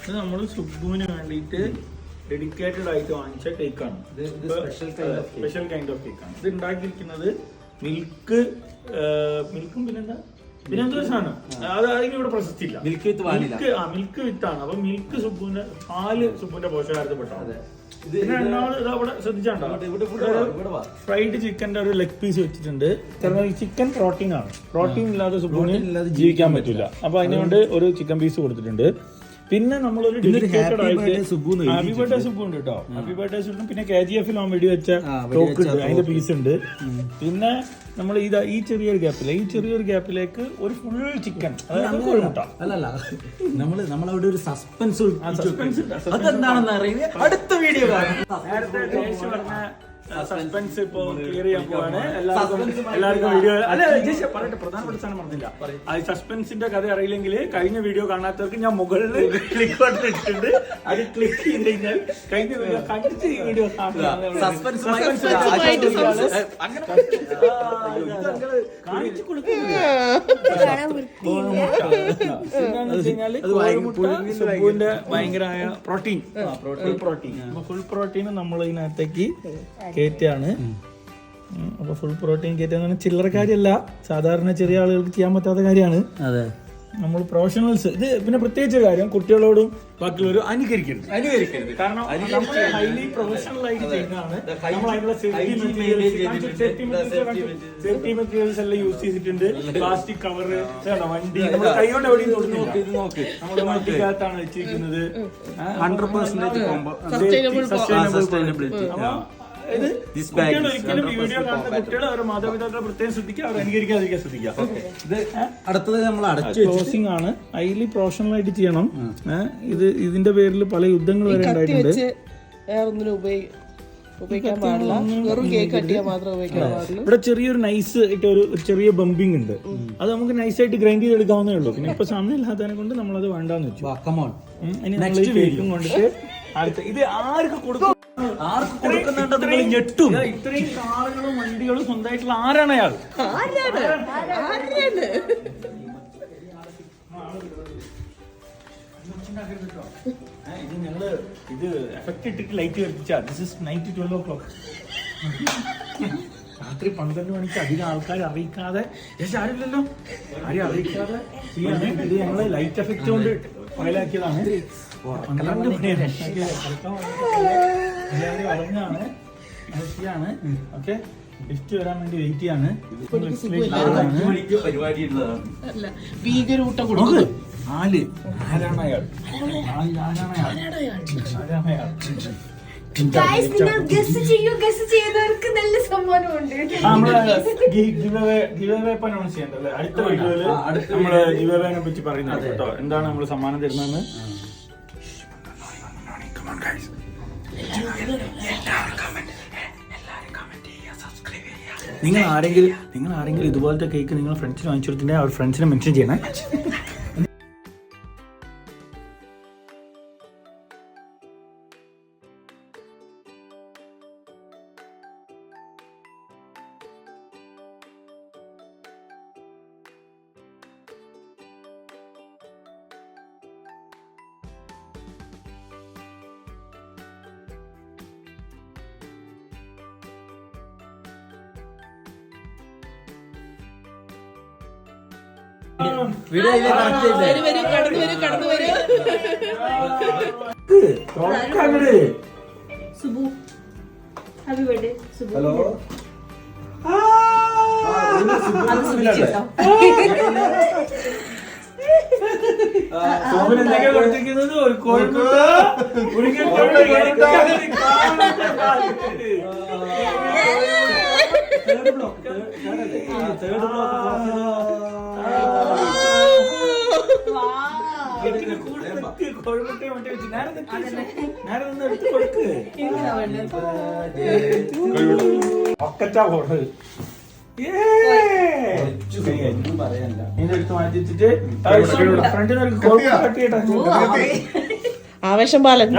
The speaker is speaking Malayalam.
ഇത് നമ്മൾ സുബുവിന് വേണ്ടിയിട്ട് ഡെഡിക്കേറ്റഡ് ആയിട്ട് വാങ്ങിച്ച കേക്കാണ്. സ്പെഷ്യൽ കൈൻഡ് ഓഫ് കേക്കാണ്. ഇത് ഉണ്ടാക്കിയിരിക്കുന്നത് മിൽക്കും പിന്നെന്തൊരു സാധനം അത് അതിനിവിടെ പ്രശസ്തി ഇല്ല. മിൽക്ക് വിത്താണ്. അപ്പൊ മിൽക്ക് സുബുവിന്റെ പാല് സുബുവിന്റെ പോഷകാഹാരത്തിൽപ്പെട്ടാണ്. പിന്നെ രണ്ടാമത് അവിടെ ശ്രദ്ധിച്ചാണ്ടോ, ഫ്രൈഡ് ചിക്കന്റെ ഒരു ലെഗ് പീസ് വെച്ചിട്ടുണ്ട്. കാരണം ഈ ചിക്കൻ പ്രോട്ടീൻ ആണ്. പ്രോട്ടീൻ ഇല്ലാതെ സുബുവിന് ജീവിക്കാൻ പറ്റില്ല. അപ്പൊ അതിനുകൊണ്ട് ഒരു ചിക്കൻ പീസ് കൊടുത്തിട്ടുണ്ട്. പിന്നെ നമ്മളൊരു ഹാപ്പി ബർത്ത്ഡേ സുബു ഉണ്ട് കേട്ടോ. Happy birthday Subu. പിന്നെ KGF വെടി വെച്ച ടോക്ക് ഉണ്ട്, അതിന്റെ പീസ് ഉണ്ട്. പിന്നെ നമ്മൾ ഈ ചെറിയൊരു ഗ്യാപ്പിലേക്ക് ഒരു ഫുൾ ചിക്കൻ, അല്ലല്ല നമ്മളവിടെ ഒരു സസ്പെൻസ് അതെന്താണെന്ന് അറിയുന്നത് അടുത്ത വീഡിയോ സസ്പെൻസ് ഇപ്പൊ ക്ലിയർ ചെയ്യാൻ പോവാണ്. എല്ലാവർക്കും വീഡിയോ പറയട്ടെ, പ്രധാനപ്പെട്ട സാധനം പറഞ്ഞില്ല. ആ സസ്പെൻസിന്റെ കഥ അറിയില്ലെങ്കിൽ കഴിഞ്ഞ വീഡിയോ കാണാത്തവർക്ക് ഞാൻ മുകളിൽ ക്ലിക്ക് ബട്ടൺ ഇട്ടിട്ടുണ്ട്. അത് ക്ലിക്ക് ചെയ്ത് കഴിഞ്ഞാൽ കഴിഞ്ഞ വീഡിയോ കണ്ടിട്ട് ഈ വീഡിയോ കാണിച്ചു കൊടുക്കുന്നതിന്റെ ഭയങ്കരമായ പ്രോട്ടീൻ. ഫുൾ പ്രോട്ടീൻ നമ്മൾ ഇതിനകത്തേക്ക് കയറ്റാണ്. അപ്പൊ ഫുൾ പ്രോട്ടീൻ കയറ്റാന്ന് ചില്ലറ കാര്യമല്ല, സാധാരണ ചെറിയ ആളുകൾക്ക് ചെയ്യാൻ പറ്റാത്ത കാര്യമാണ്. നമ്മൾ പ്രൊഫഷണൽസ് ഇത്. പിന്നെ പ്രത്യേകിച്ച് കാര്യം, കുട്ടികളോടും ബാക്കിയുള്ളവരും അനുകരിക്കരുത്. കാരണം ഹൈലി പ്രൊഫഷണൽ ആയിട്ട് ചെയ്യുന്നതാണ്. നമ്മൾ അതിനുള്ള സേഫ്റ്റി മെറ്റീരിയൽസ് എല്ലാം യൂസ് ചെയ്തിട്ടുണ്ട്. പ്ലാസ്റ്റിക് കവറ്, വണ്ടി നമ്മൾ കൈകൊണ്ട് എവിടെയും തൊടുന്നു. നമ്മുടെ വണ്ടിക്കകത്താണ് വെച്ചിരിക്കുന്നത്. 100% സസ്റ്റൈനബിലിറ്റി. ഒരിക്കലും വീഡിയോ കാണുന്ന കുട്ടികൾ അവരുടെ മാതാപിതാക്കളെ പ്രത്യേകം ശ്രദ്ധിക്കുക, അവർ അനുകരിക്കാതിരിക്കാൻ ശ്രദ്ധിക്കുക. അടുത്തത് നമ്മൾ ക്ലോസിംഗ് ആണ്. ഹൈലി പ്രൊഫഷണൽ ആയിട്ട് ചെയ്യണം. ഇതിന്റെ പേരിൽ പല യുദ്ധങ്ങൾ വരെ ഉണ്ടായിട്ടുണ്ട്. ഇവിടെ ചെറിയൊരു നൈസ് ആയിട്ട് ഒരു ചെറിയ ബമ്പിങ് ഉണ്ട്. അത് നമുക്ക് നൈസായിട്ട് ഗ്രൈൻഡ് ചെയ്തെടുക്കാവുന്നേ ഉള്ളൂ. പിന്നെ ഇപ്പൊ സമയം ഇല്ലാത്തതിനെ കൊണ്ട് നമ്മളത് വേണ്ടാന്ന് വെച്ചു. ഇനി നമ്മൾ കേക്കും കൊണ്ടിട്ട് ഇത് ആർക്ക് കൊടുക്കും, ഞെട്ടും. ഇത്രയും കാറുകളും വണ്ടികളും സ്വന്തമായിട്ടുള്ള ആരാണ് അയാൾ? ഇത് ഞങ്ങള് എഫക്ട് ഇട്ടിട്ട് ലൈറ്റ് കത്തിച്ചാ. This is night 12 o'clock. രാത്രി 12 മണിക്ക് അധികം ആൾക്കാർ അറിയിക്കാതെ, ആരില്ലല്ലോ, ആരും അറിയിക്കാതെ ചെയ്യാണ്. ഇത് ഞങ്ങള് ലൈറ്റ് എഫക്ട് കൊണ്ട് ഫയലാക്കിയതാണ്. 12 മണിയാണ് അറിഞ്ഞാണ് ാണ്. ഓക്കെ, ഗിഫ്റ്റ് വരാൻ വേണ്ടി വെയിറ്റ് ചെയ്യാണ്. ആരാണ് അയാൾ? അടുത്ത വീഡിയോയില് നമ്മള് ഗിവവേനെ പറ്റി പറയുന്നത് കേട്ടോ. എന്താണ് നമ്മൾ സമ്മാനം തരുന്നതെന്ന്. നിങ്ങൾ ആരെങ്കിലും ഇതുപോലത്തെ കേക്ക് നിങ്ങൾ ഫ്രണ്ട്സിന് വാങ്ങിച്ചു കൊടുത്തിട്ടുണ്ടെങ്കിൽ അവർ ഫ്രണ്ട്സിനെ മെൻഷൻ ചെയ്യണേ. Subu, happy birthday Subu. Hello. കൊടുത്തിരിക്കുന്നത് ഒരു കോഴിമുട്ട, കോഴിമുട്ടയെ മറ്റേ വെച്ച് നേരെ നിന്ന് എടുത്ത് കൊടുക്ക്. ഒക്കറ്റാ പോണത്. ആവേശം പാലൻ.